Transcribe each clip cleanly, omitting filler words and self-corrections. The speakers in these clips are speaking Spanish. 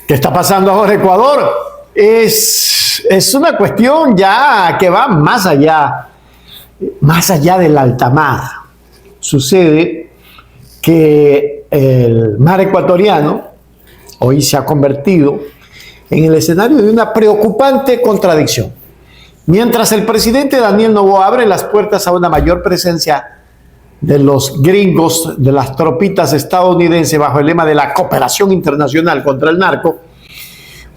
¿Qué está pasando ahora en Ecuador? Es una cuestión ya que va más allá del alta mar. Sucede que el mar ecuatoriano hoy se ha convertido en el escenario de una preocupante contradicción. Mientras el presidente Daniel Noboa abre las puertas a una mayor presencia de los gringos, de las tropitas estadounidenses bajo el lema de la cooperación internacional contra el narco,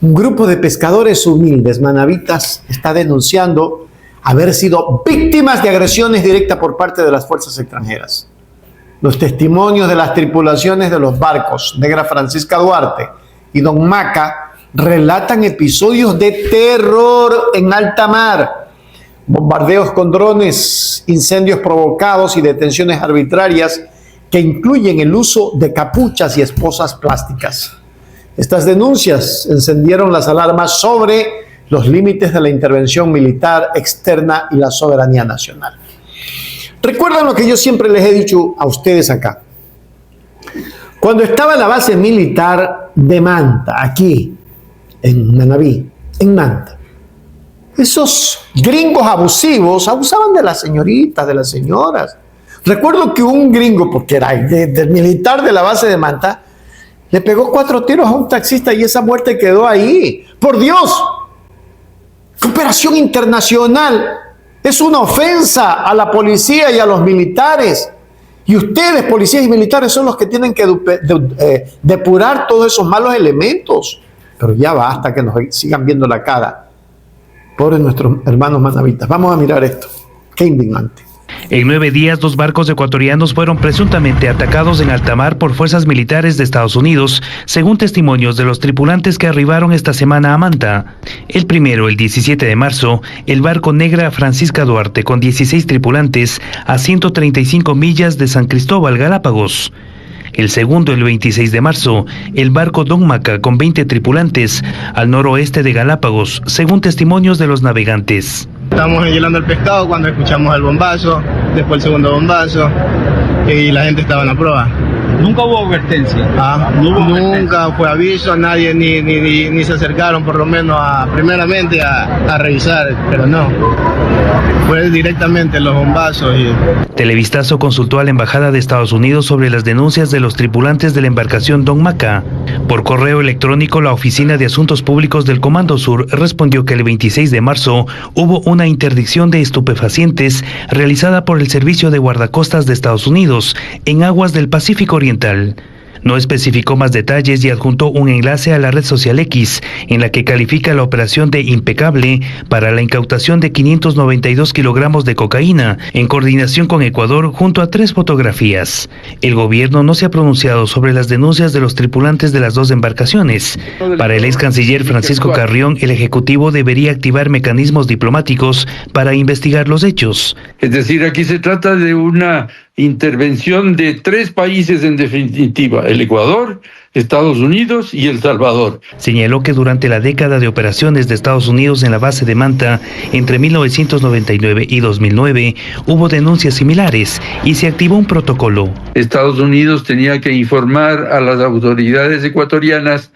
un grupo de pescadores humildes, manavitas, está denunciando haber sido víctimas de agresiones directas por parte de las fuerzas extranjeras. Los testimonios de las tripulaciones de los barcos Negra Francisca Duarte y Don Maca relatan episodios de terror en alta mar, bombardeos con drones, incendios provocados y detenciones arbitrarias que incluyen el uso de capuchas y esposas plásticas. Estas denuncias encendieron las alarmas sobre los límites de la intervención militar externa y la soberanía nacional. Recuerdan lo que yo siempre les he dicho a ustedes acá. Cuando estaba la base militar de Manta, aquí, en Manabí, en Manta, esos gringos abusivos abusaban de las señoritas, de las señoras. Recuerdo que un gringo, porque era del militar de la base de Manta, le pegó 4 tiros a un taxista y esa muerte quedó ahí. ¡Por Dios! Cooperación internacional es una ofensa a la policía y a los militares. Y ustedes, policías y militares, son los que tienen que depurar todos esos malos elementos. Pero ya basta que nos sigan viendo la cara. Pobres nuestros hermanos manavitas. Vamos a mirar esto. Qué indignante. En 9 días, 2 barcos ecuatorianos fueron presuntamente atacados en alta mar por fuerzas militares de Estados Unidos, según testimonios de los tripulantes que arribaron esta semana a Manta. El primero, el 17 de marzo, el barco Negra Francisca Duarte, con 16 tripulantes, a 135 millas de San Cristóbal, Galápagos. El segundo, el 26 de marzo, el barco Don Maca, con 20 tripulantes, al noroeste de Galápagos, según testimonios de los navegantes. Estábamos enhielando el pescado cuando escuchamos el bombazo, después el segundo bombazo, y la gente estaba en la proa. ¿Nunca hubo advertencia? Nunca fue aviso, nadie ni se acercaron por lo menos primeramente a revisar, pero no. Fue directamente los bombazos. Televistazo consultó a la Embajada de Estados Unidos sobre las denuncias de los tripulantes de la embarcación Don Maca. Por correo electrónico, la Oficina de Asuntos Públicos del Comando Sur respondió que el 26 de marzo hubo una interdicción de estupefacientes realizada por el Servicio de Guardacostas de Estados Unidos en aguas del Pacífico Oriental. No especificó más detalles y adjuntó un enlace a la red social X, en la que califica la operación de impecable para la incautación de 592 kilogramos de cocaína, en coordinación con Ecuador, junto a 3 fotografías. El gobierno no se ha pronunciado sobre las denuncias de los tripulantes de las 2 embarcaciones. Para el ex canciller Francisco Carrión, el Ejecutivo debería activar mecanismos diplomáticos para investigar los hechos. Es decir, aquí se trata de una intervención de 3 países en definitiva: el Ecuador, Estados Unidos y El Salvador. Señaló que durante la década de operaciones de Estados Unidos en la base de Manta, entre 1999 y 2009, hubo denuncias similares y se activó un protocolo. Estados Unidos tenía que informar a las autoridades ecuatorianas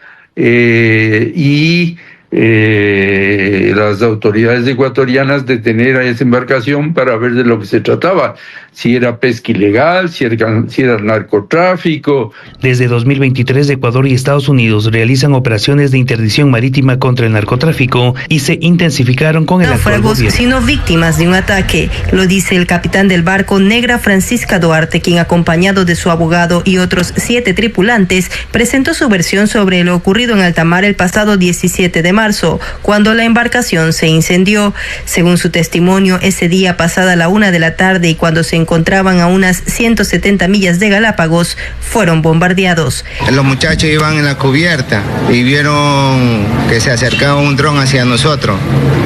las autoridades ecuatorianas detener a esa embarcación para ver de lo que se trataba, si era pesca ilegal, si era narcotráfico. Desde 2023, Ecuador y Estados Unidos realizan operaciones de interdicción marítima contra el narcotráfico y se intensificaron con el actual gobierno. Sino víctimas de un ataque, lo dice el capitán del barco Negra Francisca Duarte, quien acompañado de su abogado y otros 7 tripulantes presentó su versión sobre lo ocurrido en alta mar el pasado 17 de marzo, cuando la embarcación se incendió. Según su testimonio, ese día pasada la 1 de la tarde y cuando se encontraban a unas 170 millas de Galápagos, fueron bombardeados. Los muchachos iban en la cubierta y vieron que se acercaba un dron hacia nosotros.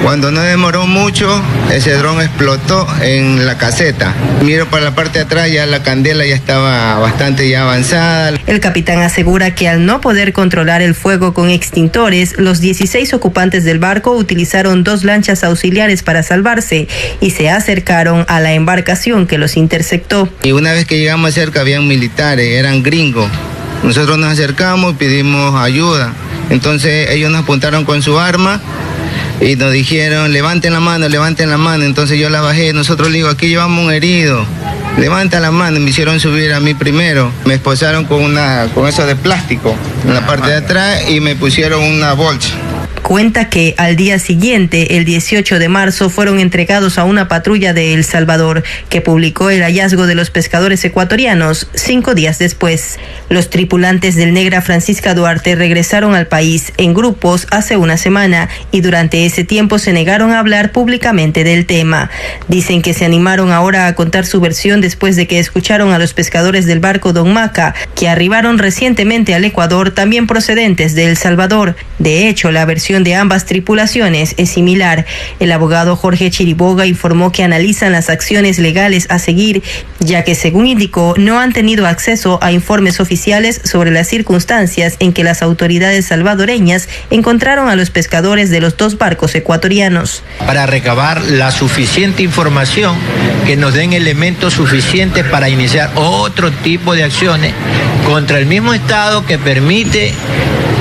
Cuando no demoró mucho, ese dron explotó en la caseta. Miro para la parte de atrás, ya la candela ya estaba bastante ya avanzada. El capitán asegura que al no poder controlar el fuego con extintores, los 16 ocupantes del barco utilizaron 2 lanchas auxiliares para salvarse y se acercaron a la embarcación que los interceptó. Y una vez que llegamos cerca habían militares, eran gringos. Nosotros nos acercamos y pedimos ayuda Entonces ellos nos apuntaron con su arma y nos dijeron, levanten la mano, levanten la mano. Entonces yo la bajé, nosotros le digo, aquí llevamos un herido, levanta la mano. Me hicieron subir a mí primero, me esposaron con eso de plástico en la parte de atrás y me pusieron una bolsa. Cuenta que al día siguiente, el 18 de marzo, fueron entregados a una patrulla de El Salvador, que publicó el hallazgo de los pescadores ecuatorianos 5 días después. Los tripulantes del Negra Francisca Duarte regresaron al país en grupos hace una semana y durante ese tiempo se negaron a hablar públicamente del tema. Dicen que se animaron ahora a contar su versión después de que escucharon a los pescadores del barco Don Maca, que arribaron recientemente al Ecuador, también procedentes de El Salvador. De hecho, la versión de ambas tripulaciones es similar. El abogado Jorge Chiriboga informó que analizan las acciones legales a seguir, ya que, según indicó, no han tenido acceso a informes oficiales sobre las circunstancias en que las autoridades salvadoreñas encontraron a los pescadores de los dos barcos ecuatorianos. Para recabar la suficiente información que nos den elementos suficientes para iniciar otro tipo de acciones contra el mismo Estado que permite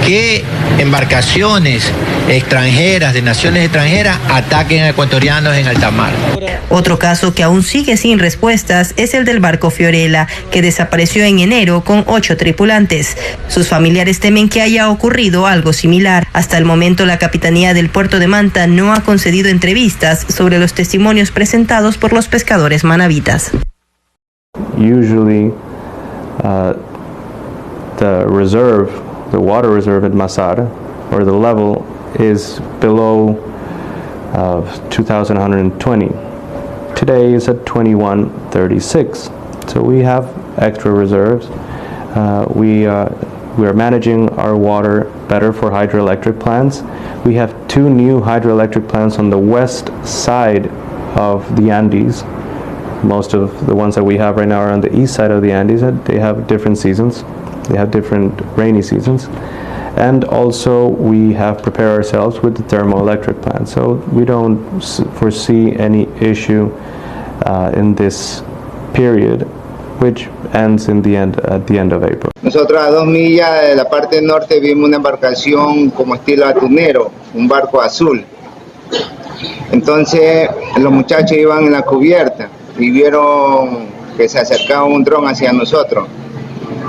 que embarcaciones extranjeras, de naciones extranjeras, ataquen a ecuatorianos en alta mar. Otro caso que aún sigue sin respuestas es el del barco Fiorella, que desapareció en enero con 8 tripulantes. Sus familiares temen que haya ocurrido algo similar. Hasta el momento, la Capitanía del Puerto de Manta no ha concedido entrevistas sobre los testimonios presentados por los pescadores manavitas. Usually, the water reserve at Masar, or the level, is below 2,120. Today is at 2136. So we have extra reserves. We are managing our water better for hydroelectric plants. We have 2 new hydroelectric plants on the west side of the Andes. Most of the ones that we have right now are on the east side of the Andes. They have different seasons. They have different rainy seasons. And also we have prepared ourselves with the thermoelectric plant. So we don't foresee any issue in this period, which ends at the end of April. Nosotros a 2 millas de la parte norte vimos una embarcación como estilo atunero, un barco azul. Entonces los muchachos iban en la cubierta y vieron que se acercaba un dron hacia nosotros.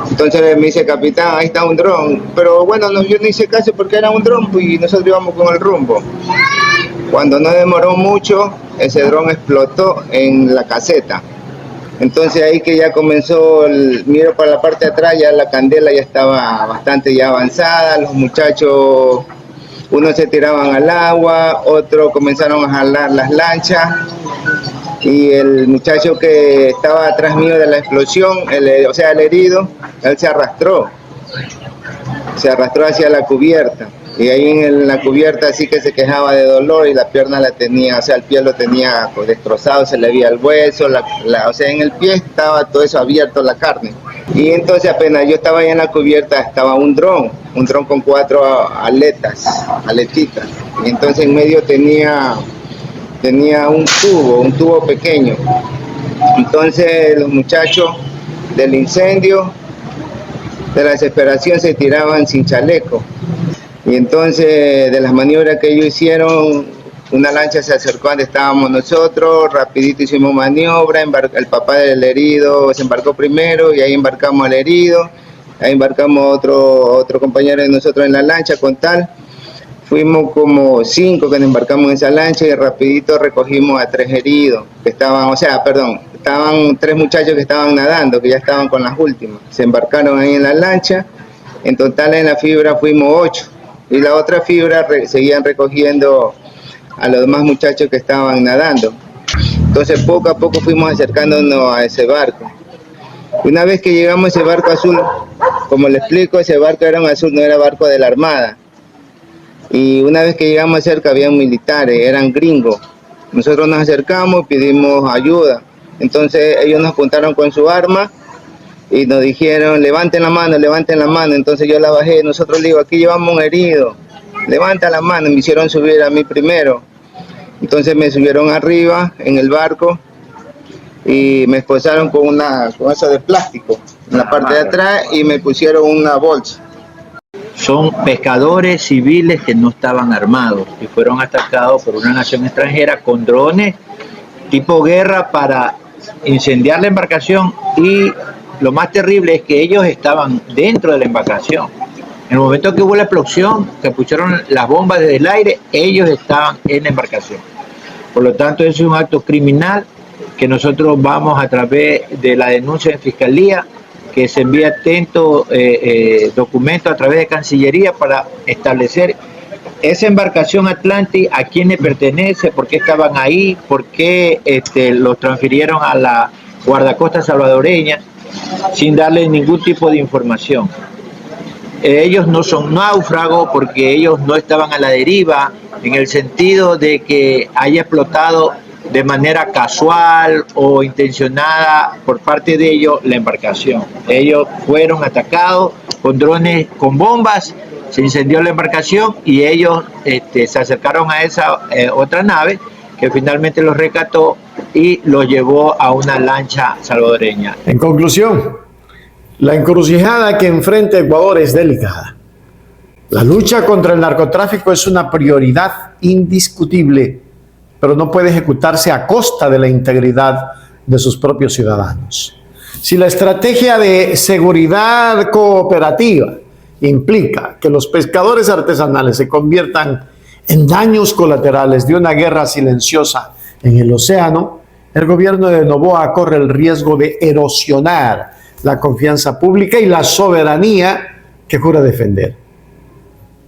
Entonces me dice, capitán, ahí está un dron. Pero bueno, yo no hice caso porque era un dron y nosotros íbamos con el rumbo. Cuando no demoró mucho, ese dron explotó en la caseta. Entonces ahí que ya comenzó, miro para la parte de atrás, ya la candela ya estaba bastante ya avanzada. Los muchachos, unos se tiraban al agua, otros comenzaron a jalar las lanchas. Y el muchacho que estaba atrás mío de la explosión, el herido, él se arrastró hacia la cubierta. Y ahí en la cubierta sí que se quejaba de dolor y la pierna la tenía, el pie lo tenía destrozado, se le veía el hueso, en el pie estaba todo eso abierto, la carne. Y entonces apenas yo estaba ahí en la cubierta, estaba un dron con 4 aletitas. Y entonces en medio tenía un tubo pequeño. Entonces los muchachos del incendio, de la desesperación, se tiraban sin chaleco. Y entonces de las maniobras que ellos hicieron, una lancha se acercó donde estábamos nosotros, rapidito hicimos maniobra, el papá del herido se embarcó primero y ahí embarcamos al herido, ahí embarcamos otro compañero de nosotros en la lancha con tal. Fuimos como 5 que nos embarcamos en esa lancha y rapidito recogimos a 3 heridos que estaban 3 muchachos que estaban nadando, que ya estaban con las últimas. Se embarcaron ahí en la lancha, en total en la fibra fuimos 8 y la otra fibra seguían recogiendo a los demás muchachos que estaban nadando. Entonces poco a poco fuimos acercándonos a ese barco. Una vez que llegamos a ese barco azul, como le explico, ese barco era un azul, no era barco de la Armada. Y una vez que llegamos cerca había militares, eran gringos. Nosotros nos acercamos, pedimos ayuda. Entonces ellos nos apuntaron con su arma y nos dijeron, levanten la mano, levanten la mano. Entonces yo la bajé, nosotros le digo, aquí llevamos un herido, levanta la mano. Me hicieron subir a mí primero. Entonces me subieron arriba en el barco y me esposaron con eso de plástico en la parte de atrás y me pusieron una bolsa. son pescadores civiles que no estaban armados y fueron atacados por una nación extranjera con drones tipo guerra para incendiar la embarcación, y lo más terrible es que ellos estaban dentro de la embarcación. En el momento que hubo la explosión, que pusieron las bombas desde el aire, ellos estaban en la embarcación. Por lo tanto, eso es un acto criminal que nosotros vamos a través de la denuncia en Fiscalía, que se envía atento documento a través de Cancillería para establecer esa embarcación Atlantic, a quién le pertenece, por qué estaban ahí, por qué los transfirieron a la guardacosta salvadoreña sin darle ningún tipo de información. Ellos no son náufragos porque ellos no estaban a la deriva en el sentido de que haya explotado de manera casual o intencionada por parte de ellos la embarcación. Ellos fueron atacados con drones, con bombas, se incendió la embarcación y ellos se acercaron a esa otra nave que finalmente los rescató y los llevó a una lancha salvadoreña. En conclusión, la encrucijada que enfrenta Ecuador es delicada. La lucha contra el narcotráfico es una prioridad indiscutible, pero no puede ejecutarse a costa de la integridad de sus propios ciudadanos. Si la estrategia de seguridad cooperativa implica que los pescadores artesanales se conviertan en daños colaterales de una guerra silenciosa en el océano, el gobierno de Noboa corre el riesgo de erosionar la confianza pública y la soberanía que jura defender.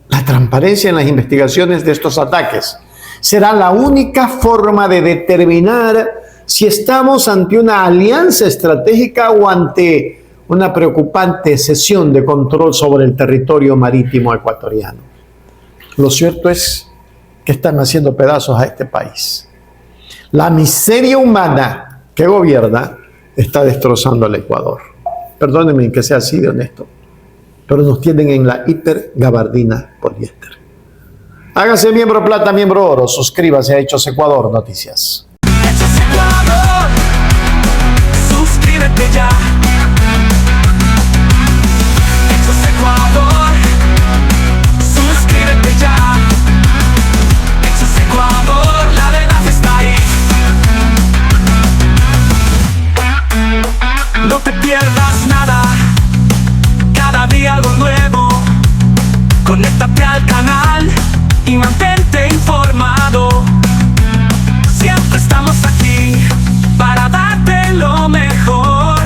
La transparencia en las investigaciones de estos ataques será la única forma de determinar si estamos ante una alianza estratégica o ante una preocupante cesión de control sobre el territorio marítimo ecuatoriano. Lo cierto es que están haciendo pedazos a este país. La miseria humana que gobierna está destrozando al Ecuador. Perdónenme que sea así de honesto, pero nos tienen en la hipergabardina poliéster. Hágase miembro plata, miembro oro, suscríbase a Hechos Ecuador Noticias. Hechos Ecuador, suscríbete ya. Hechos Ecuador, suscríbete ya. Hechos Ecuador, la verdad está ahí. No te pierdas nada, cada día algo nuevo. Conéctate al canal y mantente informado. Siempre estamos aquí para darte lo mejor.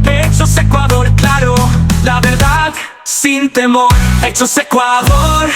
Hechos Ecuador, claro, la verdad sin temor. Hechos Ecuador.